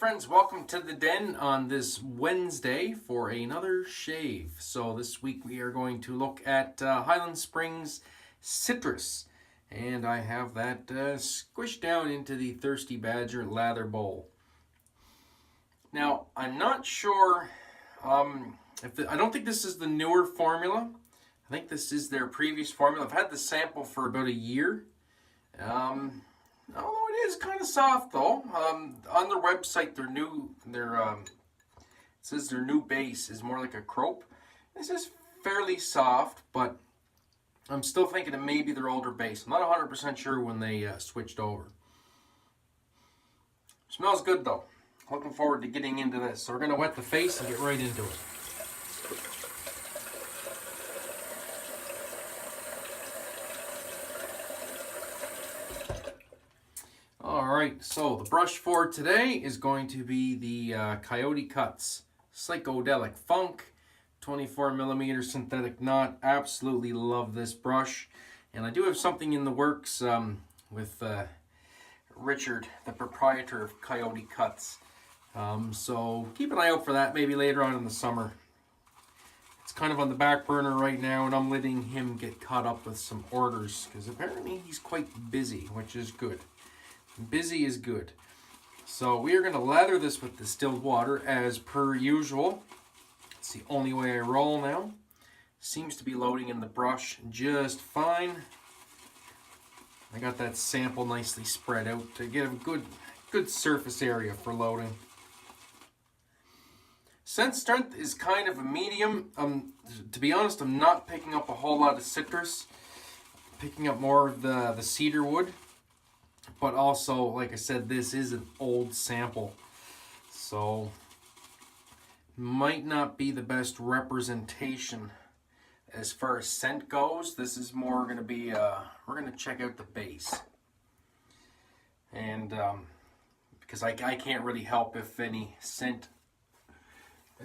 friends, welcome to the den on this Wednesday for another shave. So this week we are going to look at Highland Springs Citrus, and I have that squished down into the Thirsty Badger lather bowl. Now I'm not sure I don't think this is the newer formula. I think this is their previous formula. I've had the sample for about a year. Although it is kind of soft though. On their website, it says their new base is more like a crope. This is fairly soft, but I'm still thinking it may be their older base. I'm not 100% sure when they switched over. Smells good though. Looking forward to getting into this. So we're going to wet the face and get right into it. Alright, so the brush for today is going to be the Coyote Cuts Psychedelic Funk 24mm synthetic knot. Absolutely love this brush. And I do have something in the works with Richard, the proprietor of Coyote Cuts. So keep an eye out for that maybe later on in the summer. It's kind of on the back burner right now, and I'm letting him get caught up with some orders because apparently he's quite busy, which is good. Busy is good. So we are going to lather this with distilled water as per usual. It's the only way I roll now. Seems to be loading in the brush just fine. I got that sample nicely spread out to get a good surface area for loading. Scent strength is kind of a medium. To be honest, I'm not picking up a whole lot of citrus. I'm picking up more of the cedar wood. But also, like I said, this is an old sample. So, might not be the best representation as far as scent goes. This is more going to be, we're going to check out the base. And, because I can't really help if any scent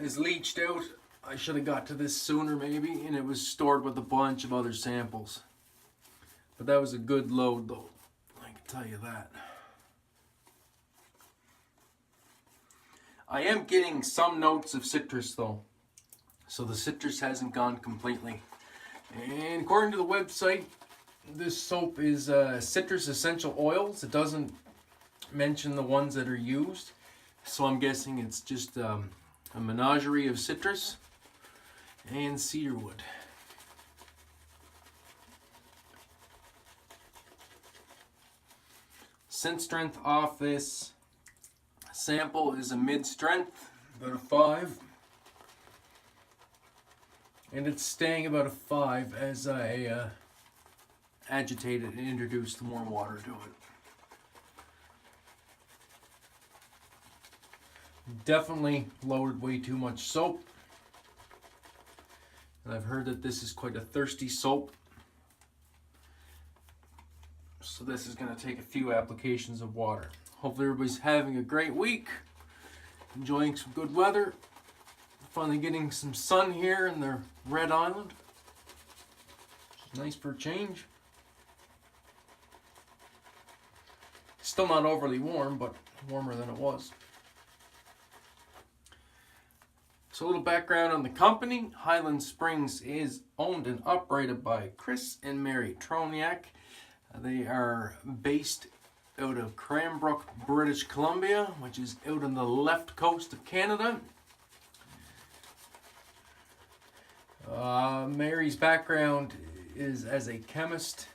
is leached out. I should have got to this sooner maybe, and it was stored with a bunch of other samples. But that was a good load though. Tell you that. I am getting some notes of citrus though, so the citrus hasn't gone completely. And according to the website, this soap is citrus essential oils. It doesn't mention the ones that are used, so I'm guessing it's just a menagerie of citrus and cedarwood. Scent strength off this sample is a mid-strength, about a 5. And it's staying about a 5 as I agitate it and introduce more water to it. Definitely loaded way too much soap. And I've heard that this is quite a thirsty soap. So this is going to take a few applications of water. Hopefully everybody's having a great week. Enjoying some good weather. Finally getting some sun here in the Red Island. Which is nice for a change. Still not overly warm, but warmer than it was. So a little background on the company. Highland Springs is owned and operated by Chris and Mary Troniak. They are based out of Cranbrook, British Columbia, which is out on the left coast of Canada. Mary's background is as a chemist,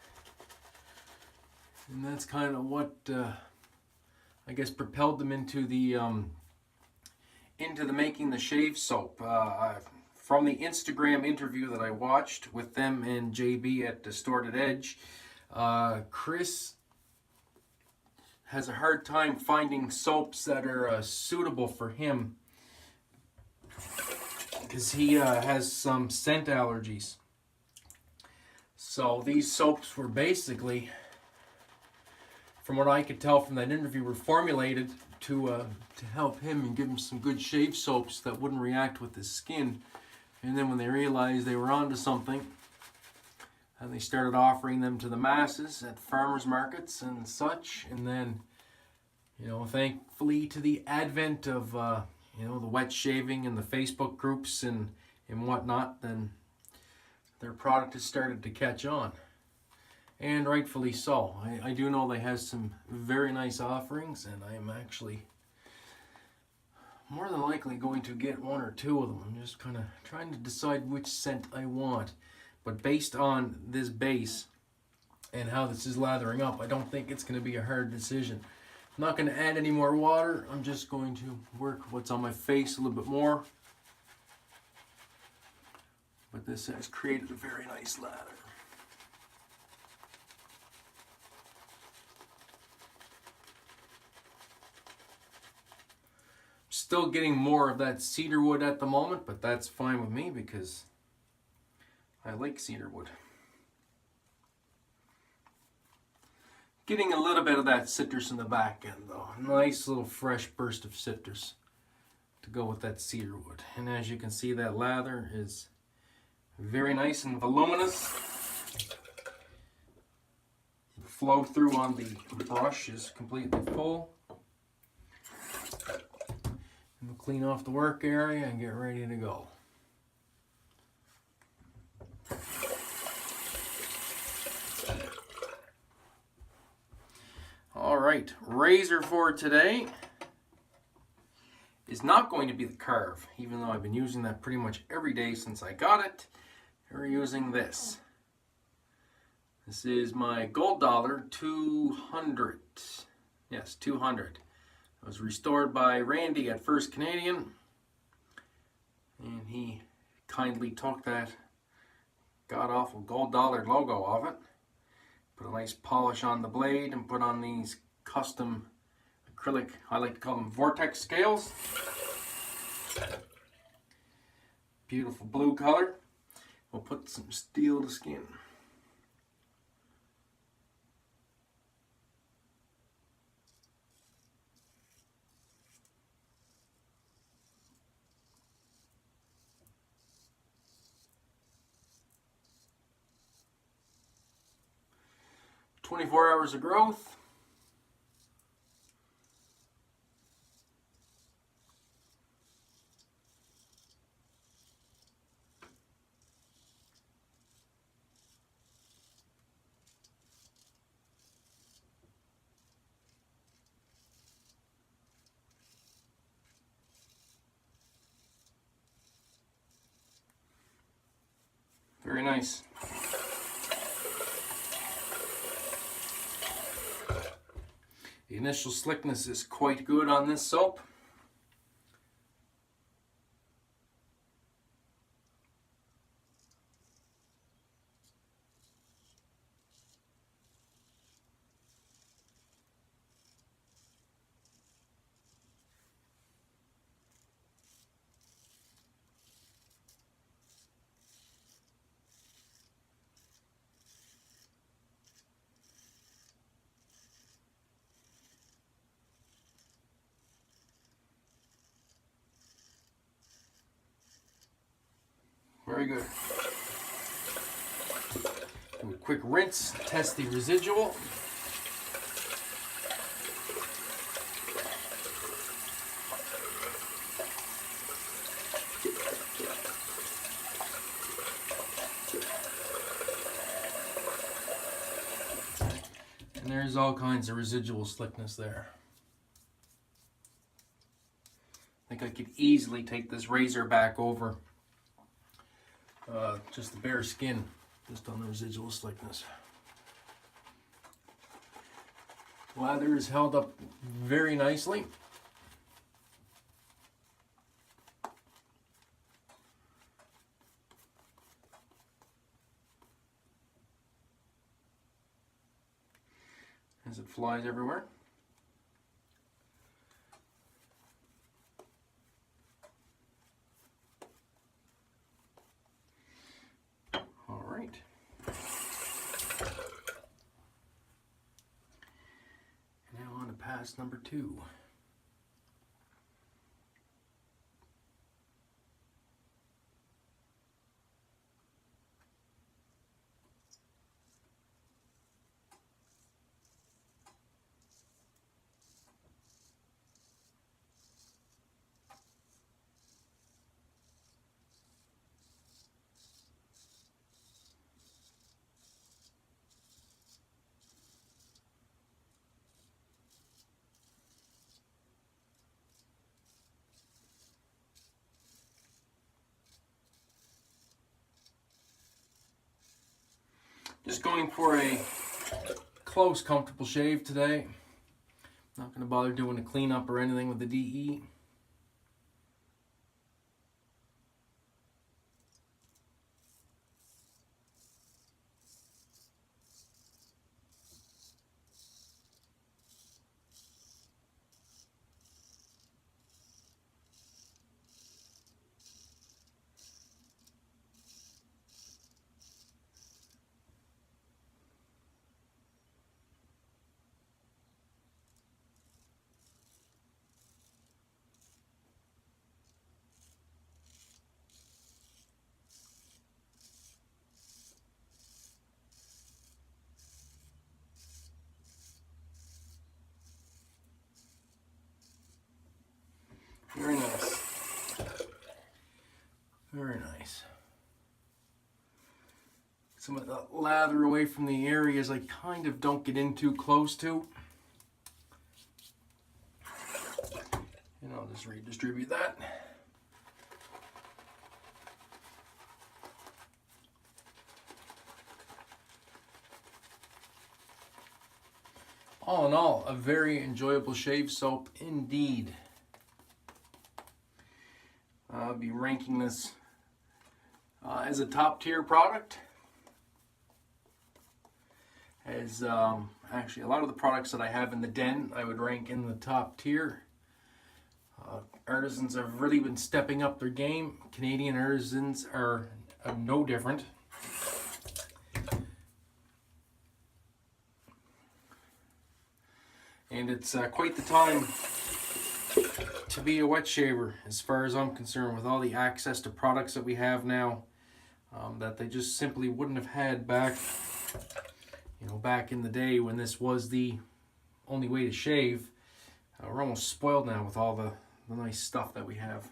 and that's kind of what I guess propelled them into the making the shave soap. From the Instagram interview that I watched with them and JB at Distorted Edge. Chris has a hard time finding soaps that are suitable for him because he has some scent allergies. So these soaps were basically, from what I could tell from that interview, were formulated to help him and give him some good shave soaps that wouldn't react with his skin. And then when they realized they were onto something, and they started offering them to the masses at farmers markets and such. And then, You know, thankfully to the advent of you know, the wet shaving and the Facebook groups and whatnot, then their product has started to catch on, and rightfully so. I do know they have some very nice offerings, and I am actually more than likely going to get one or two of them. I'm just kind of trying to decide which scent I want, but based on this base and how this is lathering up, I don't think it's going to be a hard decision. I'm not going to add any more water. I'm just going to work what's on my face a little bit more. But this has created a very nice lather. Still getting more of that cedar wood at the moment, but that's fine with me because I like cedar wood. Getting a little bit of that citrus in the back end though. Nice little fresh burst of citrus to go with that cedar wood. And as you can see, that lather is very nice and voluminous. The flow through on the brush is completely full. And we'll clean off the work area and get ready to go. Alright, razor for today is not going to be the Carve, even though I've been using that pretty much every day since I got it. We're using this. This is my Gold Dollar 200. Yes, 200. It was restored by Randy at First Canadian, and he kindly took that god-awful Gold Dollar logo off it, put a nice polish on the blade, and put on these custom acrylic, I like to call them vortex scales. Beautiful blue color. We'll put some steel to skin. "24 hours of growth." Very nice. The initial slickness is quite good on this soap. Very good. Do a quick rinse, test the residual. And there's all kinds of residual slickness there. I think I could easily take this razor back over just the bare skin, just on the residual slickness. Lather is held up very nicely. As it flies everywhere. All right. Now on to pass number 2. Just going for a close, comfortable shave today. Not going to bother doing a cleanup or anything with the DE. Very nice. Very nice. Some of the lather away from the areas I kind of don't get in too close to. And I'll just redistribute that. All in all, a very enjoyable shave soap indeed. I'll be ranking this as a top tier product. As actually a lot of the products that I have in the den, I would rank in the top tier. Artisans have really been stepping up their game. Canadian artisans are no different. And it's quite the time to be a wet shaver, as far as I'm concerned, with all the access to products that we have now, that they just simply wouldn't have had back, back in the day when this was the only way to shave. We're almost spoiled now with all the nice stuff that we have.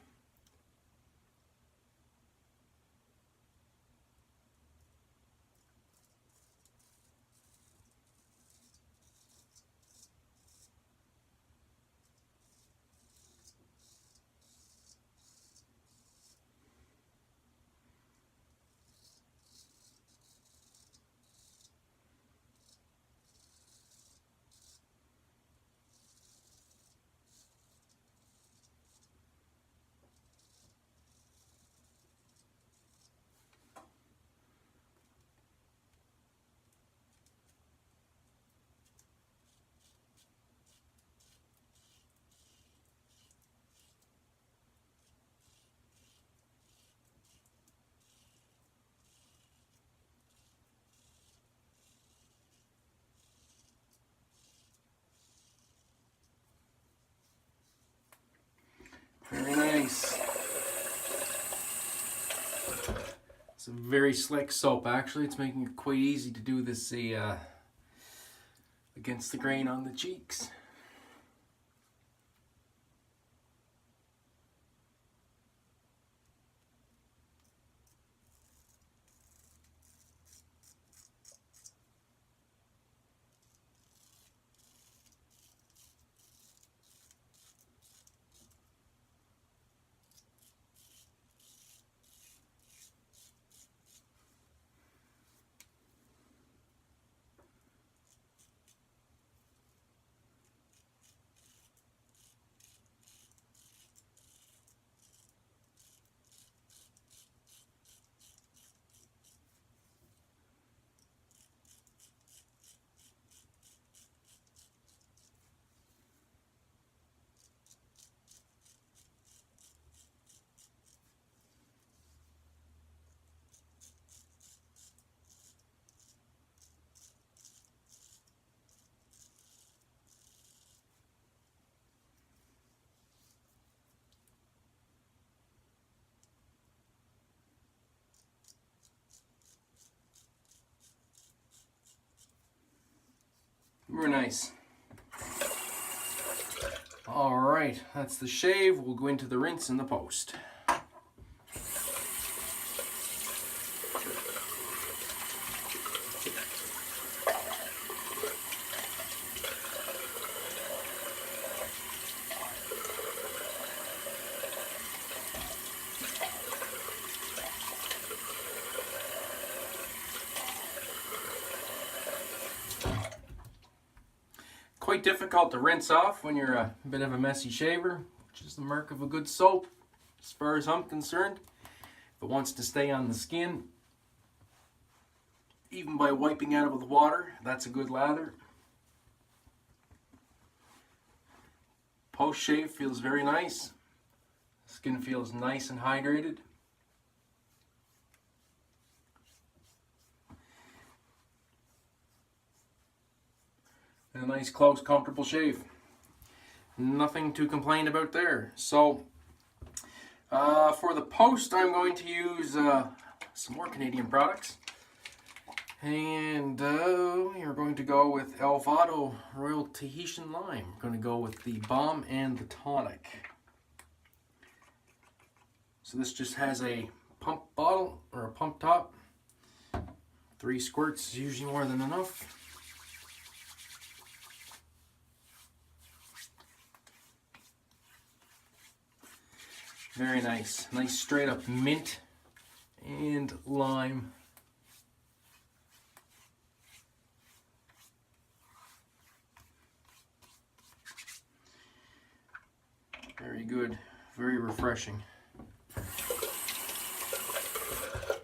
Very nice. It's a very slick soap, actually. It's making it quite easy to do this against the grain on the cheeks. Very nice. All right, that's the shave. We'll go into the rinse and the post. quite difficult to rinse off when you're a bit of a messy shaver, which is the mark of a good soap as far as I'm concerned. If it wants to stay on the skin, even by wiping out with water, that's a good lather. Post shave feels very nice. Skin feels nice and hydrated. And a nice, close, comfortable shave. Nothing to complain about there. So, for the post, I'm going to use some more Canadian products. And we're going to go with Elvado Royal Tahitian Lime. We're going to go with the balm and the tonic. So this just has a pump bottle or a pump top. 3 squirts is usually more than enough. Very nice. Nice straight up mint and lime. Very good. Very refreshing.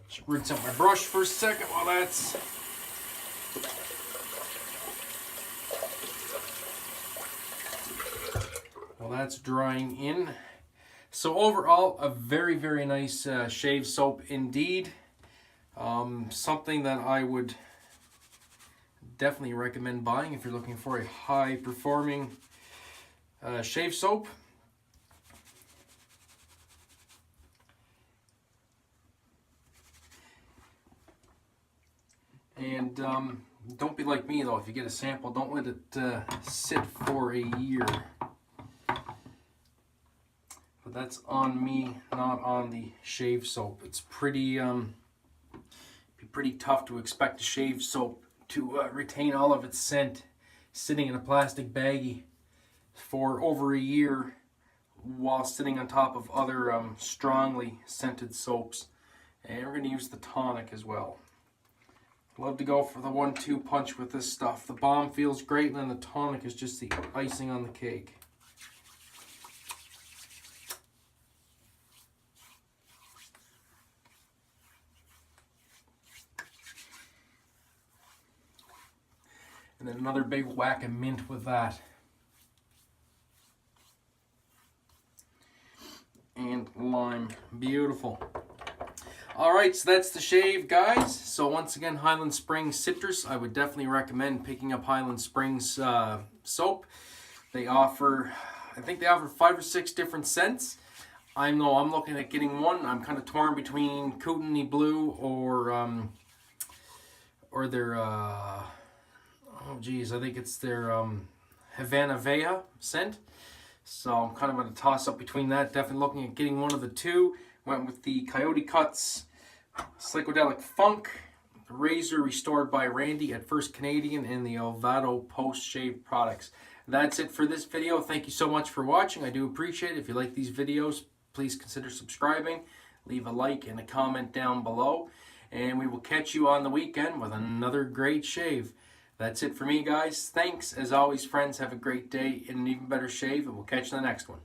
Just rinse out my brush for a second while that's drying in. So overall, a very, very nice shave soap indeed. Something that I would definitely recommend buying if you're looking for a high performing shave soap. And don't be like me though, if you get a sample, don't let it sit for a year. But that's on me, not on the shave soap. It's pretty be pretty tough to expect a shave soap to retain all of its scent sitting in a plastic baggie for over a year while sitting on top of other strongly scented soaps. And we're going to use the tonic as well. Love to go for the 1-2 punch with this stuff. The balm feels great, and then the tonic is just the icing on the cake. And then another big whack of mint with that. And lime. Beautiful. Alright, so that's the shave, guys. So once again, Highland Springs Citrus. I would definitely recommend picking up Highland Springs soap. They offer, I think they offer 5 or 6 different scents. I know I'm looking at getting one. I'm kind of torn between Kootenai Blue or their, oh geez, I think it's their Havana Vea scent. So I'm kind of going to toss up between that. Definitely looking at getting one of the two. Went with the Coyote Cuts Psychedelic Funk, the Razor Restored by Randy at First Canadian, and the Elvado Post Shave products. That's it for this video. Thank you so much for watching. I do appreciate it. If you like these videos, please consider subscribing. Leave a like and a comment down below. And we will catch you on the weekend with another great shave. That's it for me, guys. Thanks. As always, friends, have a great day and an even better shave, and we'll catch you in the next one.